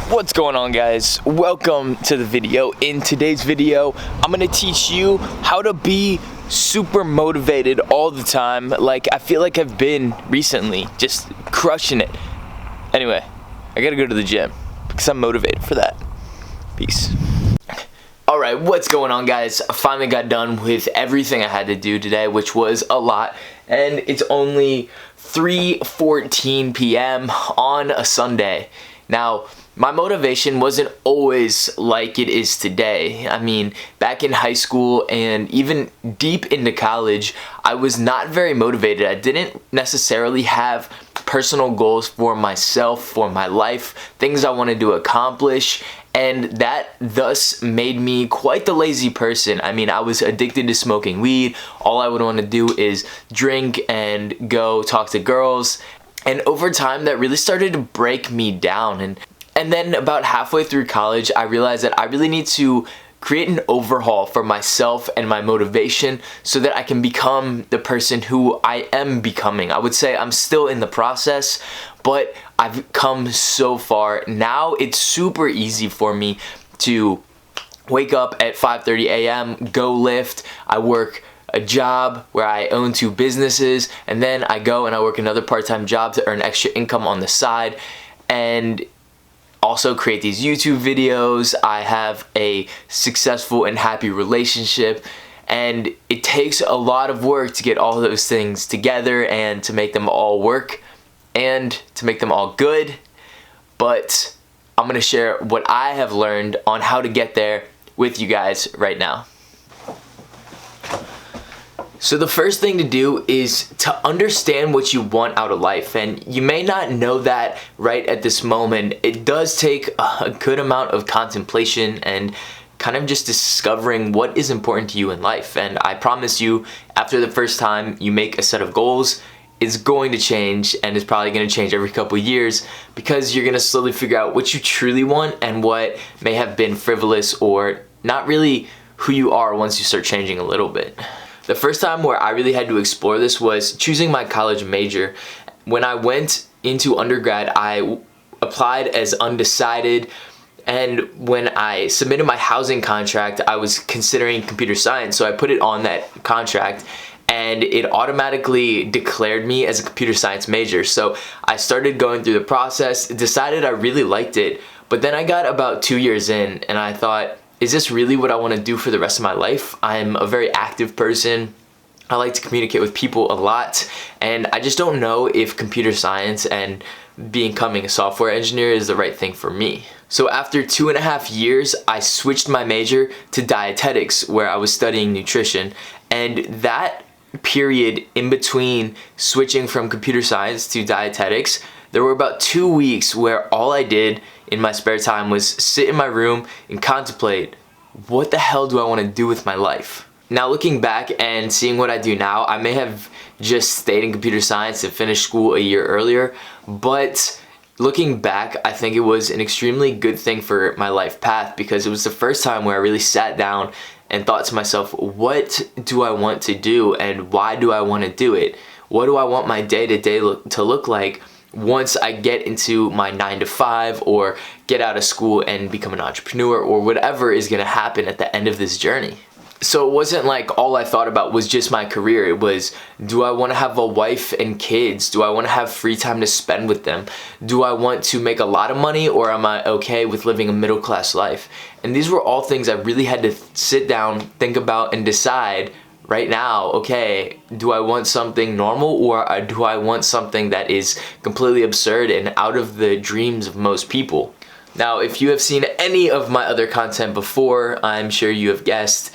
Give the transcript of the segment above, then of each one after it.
What's going on, guys? Welcome to the video. In today's video, I'm gonna teach you how to be super motivated all the time, like I feel like I've been recently, just crushing it. Anyway, I gotta go to the gym because I'm motivated for that. Peace. Alright, what's going on, guys? I finally got done with everything I had to do today, which was a lot, and it's only 3:14 p.m. on a Sunday. Now, my motivation wasn't always like it is today. I mean, back in high school and even deep into college, I was not very motivated. I didn't necessarily have personal goals for myself, for my life, things I wanted to accomplish, and that thus made me quite the lazy person. I mean, I was addicted to smoking weed. All I would want to do is drink and go talk to girls. And over time, that really started to break me down. And then about halfway through college, I realized that I really need to create an overhaul for myself and my motivation so that I can become the person who I am becoming. I would say I'm still in the process, but I've come so far. Now it's super easy for me to wake up at 5:30 a.m., go lift, I work a job where I own 2 businesses, and then I go and I work another part-time job to earn extra income on the side, and also create these YouTube videos. I have a successful and happy relationship, and it takes a lot of work to get all those things together and to make them all work and to make them all good. But I'm gonna share what I have learned on how to get there with you guys right now. So the first thing to do is to understand what you want out of life, and you may not know that right at this moment. It does take a good amount of contemplation and kind of just discovering what is important to you in life, and I promise you, after the first time you make a set of goals, it's going to change, and it's probably going to change every couple years because you're going to slowly figure out what you truly want and what may have been frivolous or not really who you are once you start changing a little bit. The first time where I really had to explore this was choosing my college major. When I went into undergrad, I applied as undecided, and when I submitted my housing contract, I was considering computer science, so I put it on that contract, and it automatically declared me as a computer science major. So I started going through the process, decided I really liked it, but then I got about 2 years in, and I thought, is this really what I want to do for the rest of my life? I'm a very active person. I like to communicate with people a lot, and I just don't know if computer science and becoming a software engineer is the right thing for me. So after 2.5 years, I switched my major to dietetics, where I was studying nutrition, and that period in between switching from computer science to dietetics, there were about 2 weeks where all I did in my spare time was sit in my room and contemplate, what the hell do I want to do with my life? Now, looking back and seeing what I do now, I may have just stayed in computer science and finished school a year earlier, but looking back, I think it was an extremely good thing for my life path because it was the first time where I really sat down and thought to myself, what do I want to do and why do I want to do it? What do I want my day-to-day to look like once I get into my 9-to-5 or get out of school and become an entrepreneur or whatever is going to happen at the end of this journey? So it wasn't like all I thought about was just my career. It was, do I want to have a wife and kids? Do I want to have free time to spend with them? Do I want to make a lot of money, or am I okay with living a middle-class life? And these were all things I really had to sit down, think about, and decide right now, okay, do I want something normal, or do I want something that is completely absurd and out of the dreams of most people? Now, if you have seen any of my other content before, I'm sure you have guessed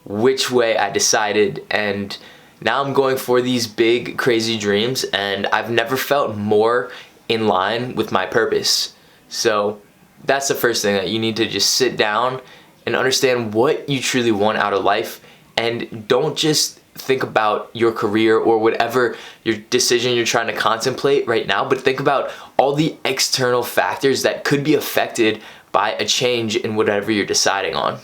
which way I decided, and now I'm going for these big, crazy dreams, and I've never felt more in line with my purpose. So that's the first thing, that you need to just sit down and understand what you truly want out of life, and don't just think about your career or whatever your decision you're trying to contemplate right now, but think about all the external factors that could be affected by a change in whatever you're deciding on.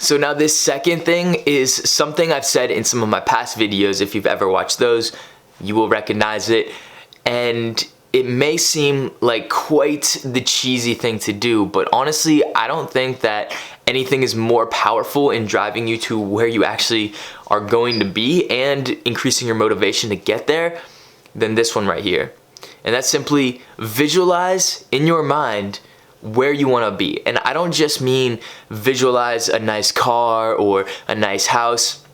So now this second thing is something I've said in some of my past videos. If you've ever watched those, you will recognize it. And it may seem like quite the cheesy thing to do, but honestly, I don't think that anything is more powerful in driving you to where you actually are going to be and increasing your motivation to get there than this one right here. And that's simply visualize in your mind where you want to be. And I don't just mean visualize a nice car or a nice house.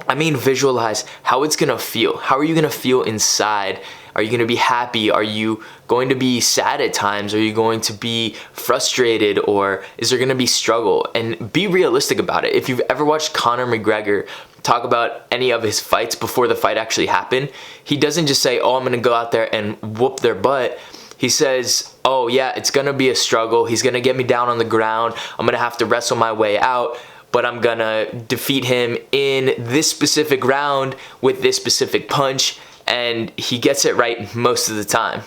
I mean visualize how it's gonna feel. How are you gonna feel inside? Are you gonna be happy? Are you going to be sad at times? Are you going to be frustrated? Or is there gonna be struggle? And be realistic about it. If you've ever watched Conor McGregor talk about any of his fights before the fight actually happened, he doesn't just say, oh, I'm gonna go out there and whoop their butt. He says, oh yeah, it's gonna be a struggle. He's gonna get me down on the ground. I'm gonna have to wrestle my way out, but I'm gonna defeat him in this specific round with this specific punch. And he gets it right most of the time.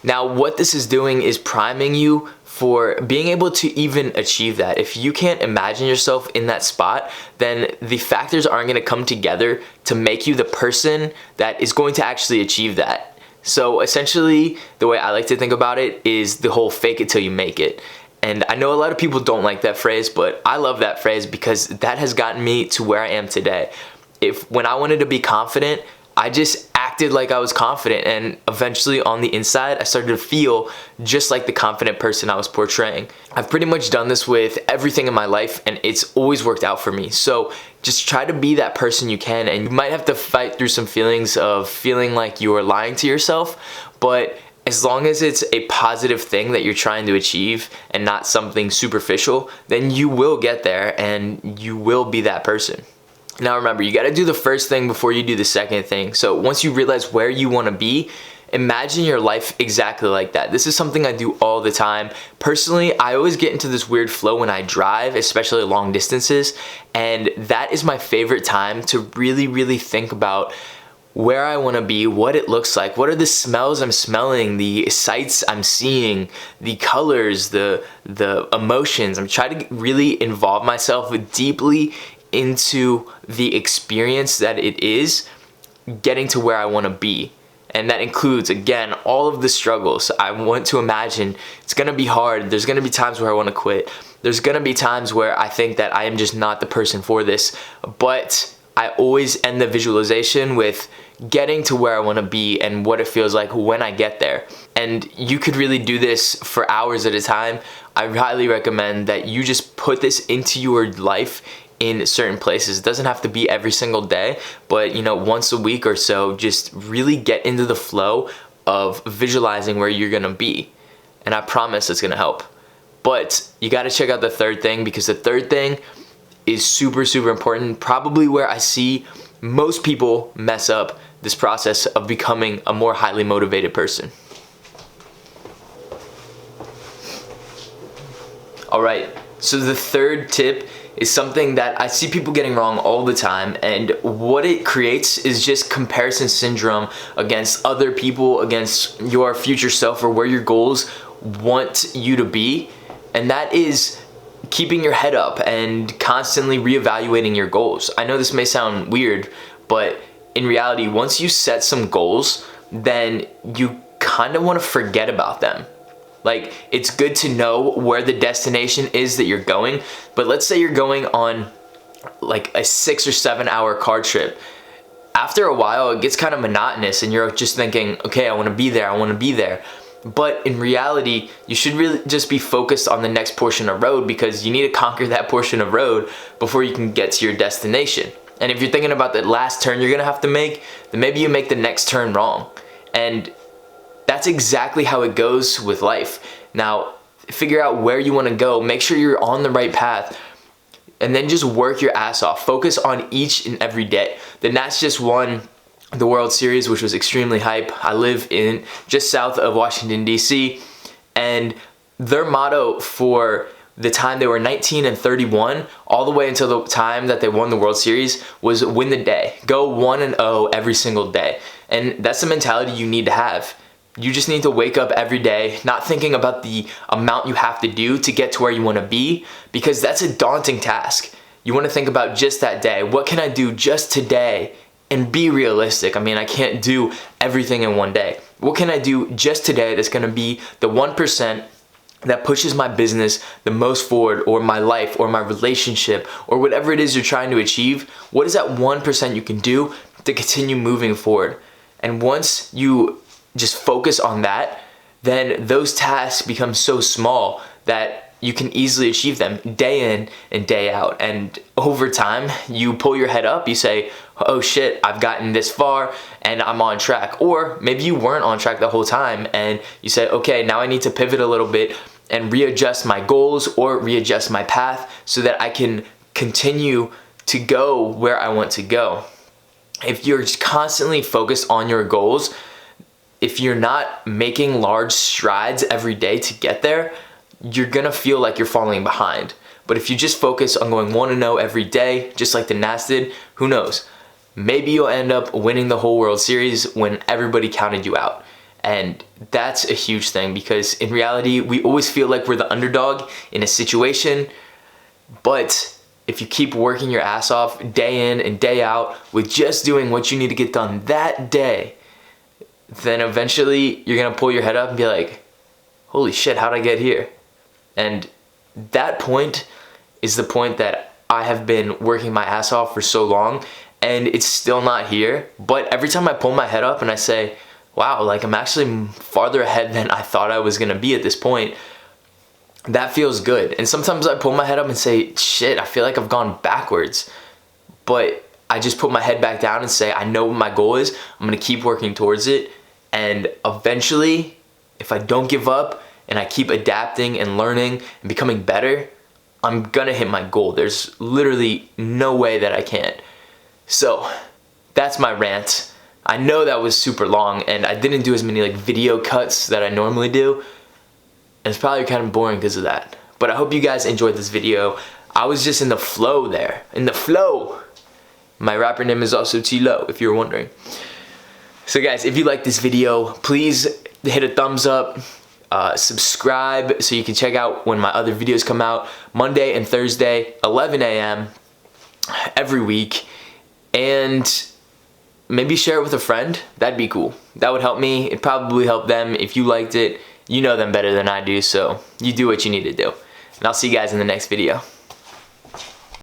Now, what this is doing is priming you for being able to even achieve that. If you can't imagine yourself in that spot, then the factors aren't gonna come together to make you the person that is going to actually achieve that. So essentially, the way I like to think about it is the whole fake it till you make it. And I know a lot of people don't like that phrase, but I love that phrase because that has gotten me to where I am today. When I wanted to be confident, I just acted like I was confident, and eventually on the inside I started to feel just like the confident person I was portraying. I've pretty much done this with everything in my life, and it's always worked out for me. So just try to be that person you can, and you might have to fight through some feelings of feeling like you are lying to yourself, but as long as it's a positive thing that you're trying to achieve and not something superficial, then you will get there and you will be that person. Now remember, you gotta do the first thing before you do the second thing. So once you realize where you wanna be, imagine your life exactly like that. This is something I do all the time. Personally, I always get into this weird flow when I drive, especially long distances, and that is my favorite time to really think about where I want to be, what it looks like, what are the smells I'm smelling, the sights I'm seeing, the colors, the emotions. I'm trying to really involve myself deeply into the experience that it is getting to where I want to be. And that includes, again, all of the struggles. I want to imagine it's going to be hard. There's going to be times where I want to quit. There's going to be times where I think that I am just not the person for this. But I always end the visualization with getting to where I want to be and what it feels like when I get there. And you could really do this for hours at a time. I highly recommend that you just put this into your life in certain places. It doesn't have to be every single day, but once a week or so, just really get into the flow of visualizing where you're gonna be. And I promise it's gonna help. But you gotta check out the third thing, because the third thing is super important, probably where I see most people mess up this process of becoming a more highly motivated person. All right, so the third tip is something that I see people getting wrong all the time, and what it creates is just comparison syndrome against other people, against your future self, or where your goals want you to be, and that is keeping your head up and constantly reevaluating your goals. I know this may sound weird, but in reality, once you set some goals, then you kind of want to forget about them. Like, it's good to know where the destination is that you're going, but let's say you're going on like a 6 or 7 hour car trip. After a while, it gets kind of monotonous and you're just thinking, okay, I want to be there, I want to be there. But in reality, you should really just be focused on the next portion of road, because you need to conquer that portion of road before you can get to your destination. And if you're thinking about the last turn you're gonna have to make, then maybe you make the next turn wrong. And that's exactly how it goes with life. Now, figure out where you want to go, make sure you're on the right path, and then just work your ass off. Focus on each and every day. The Nats just won the World Series, which was extremely hype. I live in just south of Washington, D.C., and their motto for the time they were 19-31 all the way until the time that they won the World Series was win the day. Go 1-0 every single day. And that's the mentality you need to have. You just need to wake up every day not thinking about the amount you have to do to get to where you want to be, because that's a daunting task. You want to think about just that day. What can I do just today and be realistic. I mean, I can't do everything in one day. What can I do just today that's gonna be the 1% that pushes my business the most forward, or my life, or my relationship, or whatever it is you're trying to achieve? What is that 1% you can do to continue moving forward? And once you just focus on that, then those tasks become so small that you can easily achieve them day in and day out. And over time, you pull your head up, you say, oh shit, I've gotten this far and I'm on track. Or maybe you weren't on track the whole time and you say, okay, now I need to pivot a little bit and readjust my goals or readjust my path so that I can continue to go where I want to go. If you're constantly focused on your goals, if you're not making large strides every day to get there, you're gonna feel like you're falling behind. But if you just focus on going 1-0 every day, just like the Nats did, who knows? Maybe you'll end up winning the whole World Series when everybody counted you out. And that's a huge thing, because in reality, we always feel like we're the underdog in a situation. But if you keep working your ass off day in and day out with just doing what you need to get done that day, then eventually you're gonna pull your head up and be like, holy shit, how'd I get here? And that point is the point that I have been working my ass off for so long, and it's still not here. But every time I pull my head up and I say, wow, like I'm actually farther ahead than I thought I was gonna be at this point, that feels good. And sometimes I pull my head up and say, shit, I feel like I've gone backwards. But I just put my head back down and say, I know what my goal is, I'm gonna keep working towards it. And eventually, if I don't give up, and I keep adapting and learning and becoming better, I'm gonna hit my goal. There's literally no way that I can't. So that's my rant. I know that was super long and I didn't do as many like video cuts that I normally do. And it's probably kind of boring because of that. But I hope you guys enjoyed this video. I was just in the flow there, in the flow. My rapper name is also T-Lo, if you're wondering. So guys, if you like this video, please hit a thumbs up. Subscribe so you can check out when my other videos come out Monday and Thursday, 11 a.m. every week. And maybe share it with a friend. That'd be cool. That would help me. It'd probably help them. If you liked it, you know them better than I do, so you do what you need to do. And I'll see you guys in the next video.